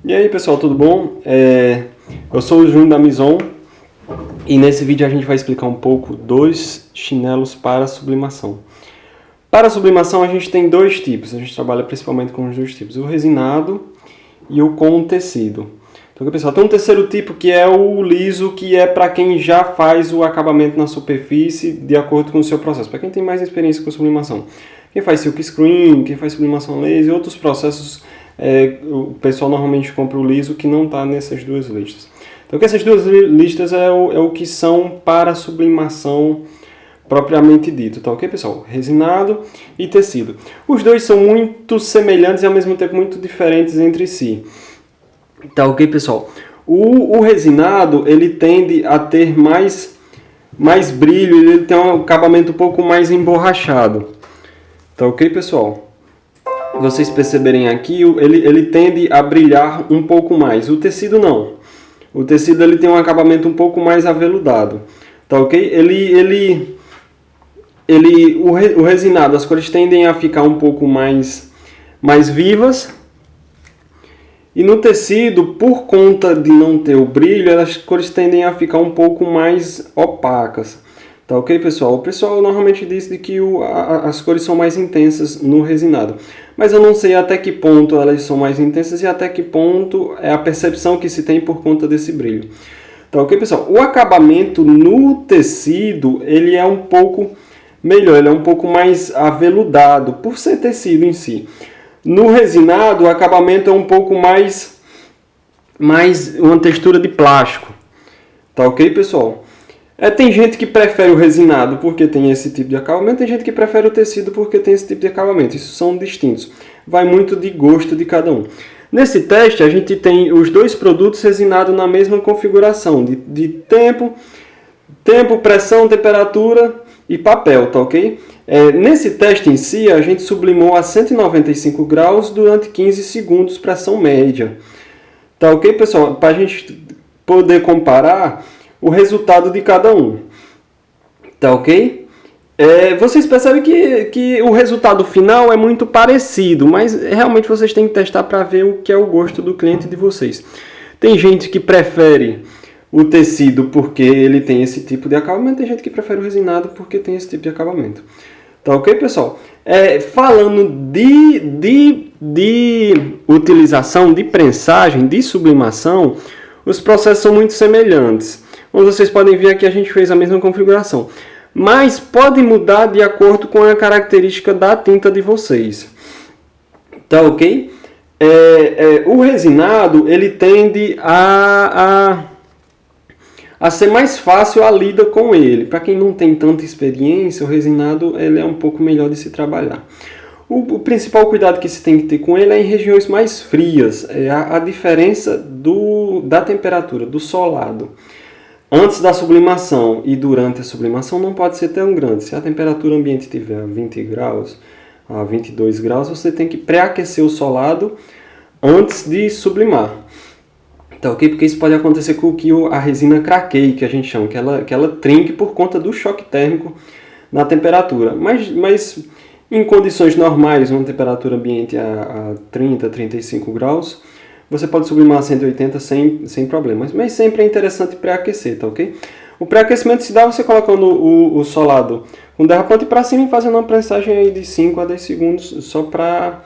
E aí pessoal, tudo bom? Eu sou o Júnior da Mison e nesse vídeo a gente vai explicar um pouco dos chinelos para sublimação. Para sublimação a gente tem dois tipos, a gente trabalha principalmente com os dois tipos, o resinado e o com tecido. Então pessoal, tem um terceiro tipo que é o liso, que é para quem já faz o acabamento na superfície de acordo com o seu processo, para quem tem mais experiência com sublimação. Quem faz silk screen, quem faz sublimação laser e outros processos, o pessoal normalmente compra o liso, que não está nessas duas listas. Então essas duas listas é o que são para sublimação propriamente dito, tá ok pessoal? Resinado e tecido. Os dois são muito semelhantes e ao mesmo tempo muito diferentes entre si. Tá ok pessoal? O resinado ele tende a ter mais brilho, ele tem um acabamento um pouco mais emborrachado. Tá ok pessoal? Vocês perceberem aqui, ele tende a brilhar um pouco mais. O tecido não. O tecido ele tem um acabamento um pouco mais aveludado. Tá ok? O resinado, as cores tendem a ficar um pouco mais vivas. E no tecido, por conta de não ter o brilho, as cores tendem a ficar um pouco mais opacas. Tá ok, pessoal? O pessoal normalmente diz que as cores são mais intensas no resinado. Mas eu não sei até que ponto elas são mais intensas e até que ponto é a percepção que se tem por conta desse brilho. Tá ok, pessoal? O acabamento no tecido, ele é um pouco melhor, ele é um pouco mais aveludado, por ser tecido em si. No resinado, o acabamento é um pouco mais uma textura de plástico. Tá ok, pessoal? Tem gente que prefere o resinado porque tem esse tipo de acabamento, tem gente que prefere o tecido porque tem esse tipo de acabamento. Isso são distintos. Vai muito de gosto de cada um. Nesse teste, a gente tem os dois produtos resinados na mesma configuração de tempo, pressão, temperatura e papel, tá ok? Nesse teste em si, a gente sublimou a 195 graus durante 15 segundos, pressão média. Tá ok, pessoal? Para a gente poder comparar o resultado de cada um. Tá ok? Vocês percebem que o resultado final é muito parecido, mas realmente vocês têm que testar para ver o que é o gosto do cliente de vocês. Tem gente que prefere o tecido porque ele tem esse tipo de acabamento, tem gente que prefere o resinado porque tem esse tipo de acabamento. Tá ok, pessoal? Falando de utilização, de prensagem, de sublimação, os processos são muito semelhantes. Como vocês podem ver aqui, a gente fez a mesma configuração. Mas pode mudar de acordo com a característica da tinta de vocês. Tá ok? O resinado, ele tende a ser mais fácil a lida com ele. Para quem não tem tanta experiência, o resinado ele é um pouco melhor de se trabalhar. O principal cuidado que se tem que ter com ele é em regiões mais frias. A diferença da temperatura, do solado. Antes da sublimação e durante a sublimação não pode ser tão grande. Se a temperatura ambiente estiver a 20 graus, a 22 graus, você tem que pré-aquecer o solado antes de sublimar. Tá ok? Porque isso pode acontecer com que a resina craqueie, que a gente chama, que ela trinque por conta do choque térmico na temperatura. Mas em condições normais, uma temperatura ambiente a 30, 35 graus, você pode sublimar a 180 sem problemas. Mas sempre é interessante pré-aquecer, tá ok? O pré-aquecimento se dá você colocando o solado com derrapante para cima e fazendo uma prensagem aí de 5 a 10 segundos só para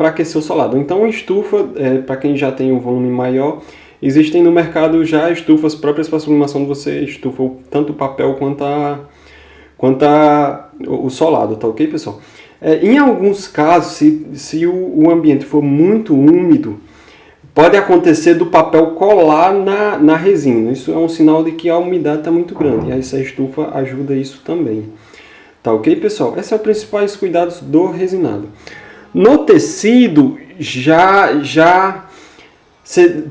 aquecer o solado. Então, uma estufa, para quem já tem um volume maior, existem no mercado já estufas próprias para sublimação, você estufa tanto o papel quanto o solado, tá ok, pessoal? Em alguns casos, se o ambiente for muito úmido, pode acontecer do papel colar na resina. Isso é um sinal de que a umidade está muito grande. E essa estufa ajuda isso também. Tá ok, pessoal? Esses são os principais cuidados do resinado. No tecido, já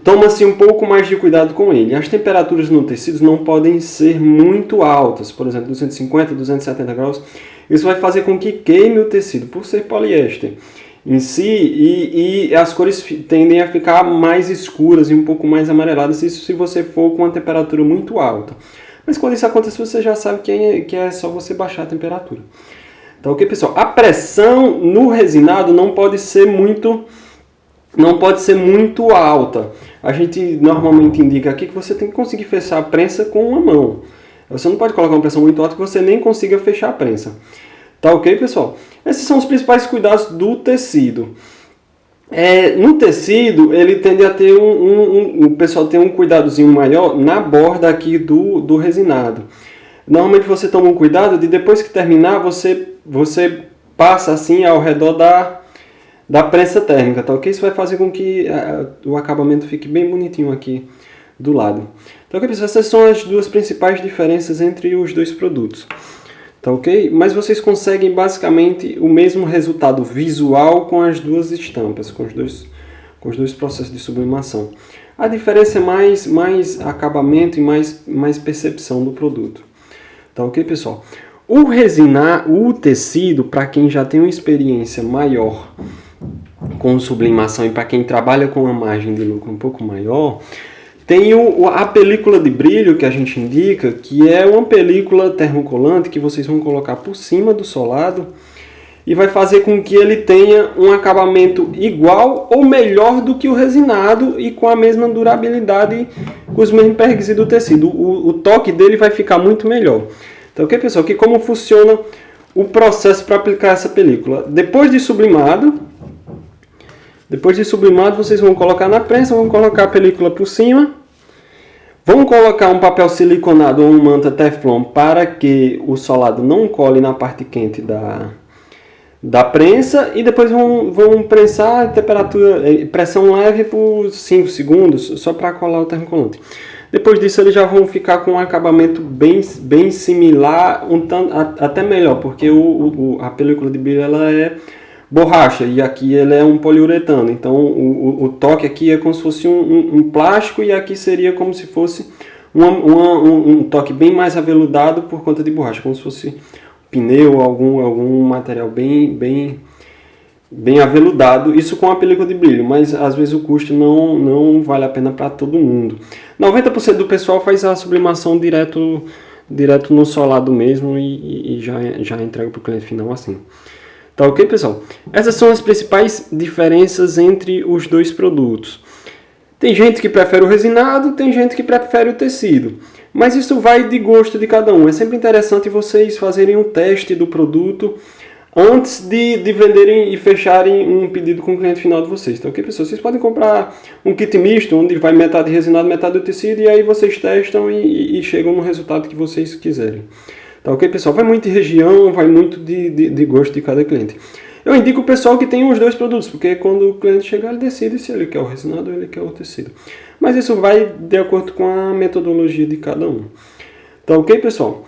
toma-se um pouco mais de cuidado com ele. As temperaturas no tecido não podem ser muito altas. Por exemplo, 250, 270 graus. Isso vai fazer com que queime o tecido, por ser poliéster em si, e as cores tendem a ficar mais escuras e um pouco mais amareladas, isso se você for com uma temperatura muito alta. Mas quando isso acontecer, você já sabe que é só você baixar a temperatura. Tá ok, pessoal? A pressão no resinado não pode ser muito não pode ser muito alta. A gente normalmente indica aqui que você tem que conseguir fechar a prensa com uma mão. Você não pode colocar uma pressão muito alta que você nem consiga fechar a prensa. Tá ok, pessoal? Esses são os principais cuidados do tecido. No tecido, ele tende a ter o pessoal tem um cuidadozinho maior na borda aqui do resinado. Normalmente você toma um cuidado de depois que terminar, você passa assim ao redor da prensa térmica, tá ok? Isso vai fazer com que o acabamento fique bem bonitinho aqui do lado. Tá ok, pessoal? Essas são as duas principais diferenças entre os dois produtos. Tá ok? Mas vocês conseguem basicamente o mesmo resultado visual com as duas estampas, com os dois processos de sublimação. A diferença é mais acabamento e mais percepção do produto. Tá ok, pessoal? O tecido, para quem já tem uma experiência maior com sublimação e para quem trabalha com uma margem de lucro um pouco maior, tem a película de brilho que a gente indica, que é uma película termocolante que vocês vão colocar por cima do solado e vai fazer com que ele tenha um acabamento igual ou melhor do que o resinado e com a mesma durabilidade, com os mesmos perrengues do tecido. O toque dele vai ficar muito melhor. Então, ok, pessoal? Que como funciona o processo para aplicar essa película? Depois de sublimado, vocês vão colocar na prensa, vão colocar a película por cima, vão colocar um papel siliconado ou uma manta teflon para que o solado não cole na parte quente da prensa e depois vão prensar a pressão leve por 5 segundos, só para colar o termocolante. Depois disso eles já vão ficar com um acabamento bem similar, até melhor, porque a película de brilho ela é borracha e aqui ele é um poliuretano, então o toque aqui é como se fosse um plástico e aqui seria como se fosse um toque bem mais aveludado por conta de borracha, como se fosse pneu, algum material bem aveludado, isso com a película de brilho, mas às vezes o custo não vale a pena para todo mundo. 90% do pessoal faz a sublimação direto no solado mesmo e já entrega para o cliente final assim. Tá ok, pessoal? Essas são as principais diferenças entre os dois produtos. Tem gente que prefere o resinado, tem gente que prefere o tecido. Mas isso vai de gosto de cada um. É sempre interessante vocês fazerem um teste do produto antes de venderem e fecharem um pedido com o cliente final de vocês. Tá ok, pessoal? Vocês podem comprar um kit misto, onde vai metade resinado, metade do tecido, e aí vocês testam e chegam no resultado que vocês quiserem. Tá ok, pessoal? Vai muito de região, vai muito de gosto de cada cliente. Eu indico o pessoal que tem os dois produtos, porque quando o cliente chegar, ele decide se ele quer o resinado ou ele quer o tecido. Mas isso vai de acordo com a metodologia de cada um. Tá ok, pessoal?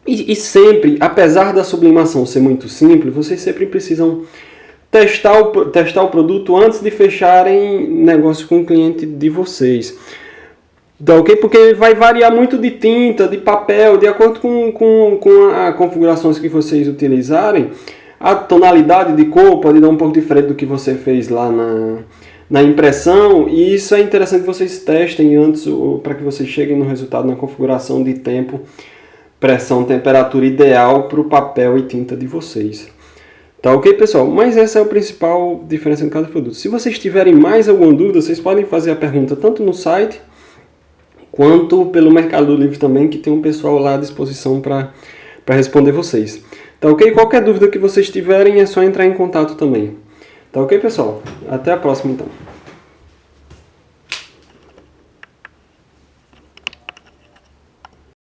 E sempre, apesar da sublimação ser muito simples, vocês sempre precisam testar o produto antes de fecharem negócio com o cliente de vocês. Tá ok? Porque vai variar muito de tinta, de papel, de acordo com as configurações que vocês utilizarem. A tonalidade de cor pode dar um pouco diferente do que você fez lá na impressão. E isso é interessante que vocês testem antes para que vocês cheguem no resultado na configuração de tempo, pressão, temperatura ideal para o papel e tinta de vocês. Tá ok, pessoal? Mas essa é a principal diferença em cada produto. Se vocês tiverem mais alguma dúvida, vocês podem fazer a pergunta tanto no site quanto pelo Mercado Livre também, que tem um pessoal lá à disposição para responder vocês. Tá ok? Qualquer dúvida que vocês tiverem é só entrar em contato também. Tá ok, pessoal? Até a próxima, então.